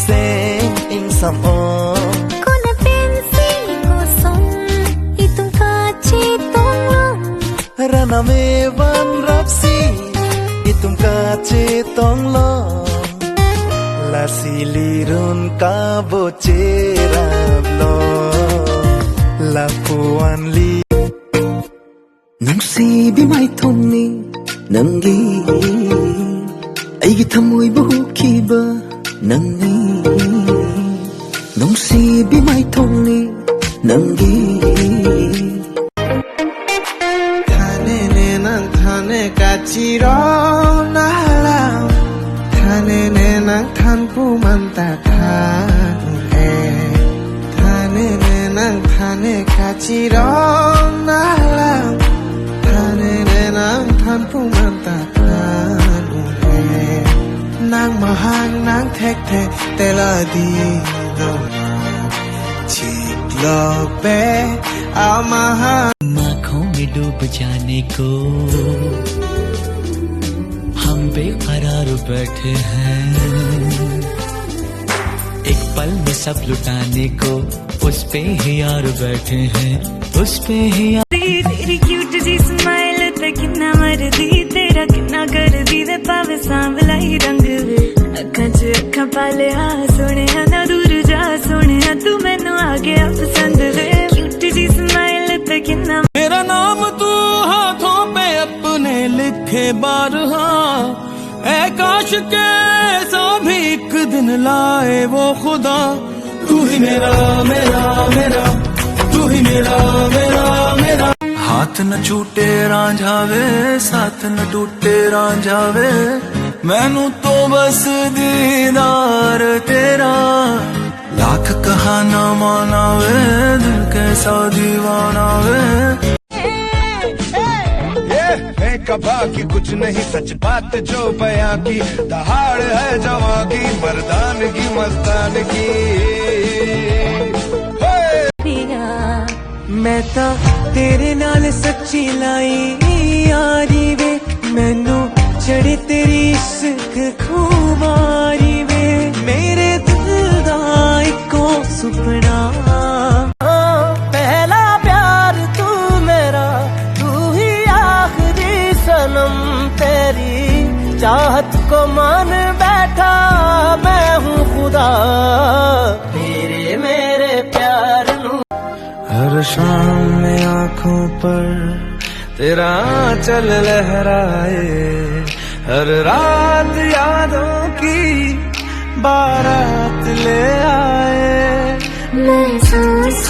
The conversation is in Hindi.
sing in some Ko na pensi ko song itong kachitong long Rana me van rapsi itum kachitong long La silirun ka bocherab lo La puan li Nungsibi mai thongni nangi Aigi thamoi bukiba nangi Nungsibi mai thongni nangi Thane ne nang thane kachiro nala Thane ne nang than pu manta than Thane ne nang thane kachiro nala Thane ne nang than pu manta than Nang mahang nang thek thek tela di no Chik lo be ao mahang आँखों में डूब जाने को हम बेकरार बैठे हैं एक पल में सब लुटाने को उस पे ही यार बैठे हैं उस पे ही यार तेरी क्यूट जी स्माइल ते किन्ना मरदी तेरा किन्ना करदी वे पावे सांवला ही रंग वे अखां च अखां पाले आ सोने ना दूर जा सोने तू मैनू आ गया पसंद वे क्यूट जी स्माइल ते किन्ना मेरा नाम तू हाथों पे अपने लिखे बारहा ऐ काश के ऐसा भी एक दिन लाए वो खुदा तू ही मेरा मेरा मेरा तू ही मेरा मेरा मेरा हाथ न छूटे रांझावे साथ न टूटे रांझावे मैनू तो बस दीदार तेरा लाख कहा ना माना वे दिल कैसा दीवाना वे कबा की कुछ नहीं सच बात जो बयां की दहाड़ है जवां की मर्दान की मस्तान की मैं ता तेरे नाल सच्ची लाई यारी वे मैनू चढ़े तेरी इश्क खुमारी वे मेरे दिल दा इको सुपना पहला प्यार तू मेरा तू ही आखिरी सनम तेरी चाहत को मान बैठा मैं हूँ खुदा तेरे मेरे प्यार नू हर शाम में आँखों पर तेरा चल लहराए हर रात यादों की बारात ले आए मैं सांस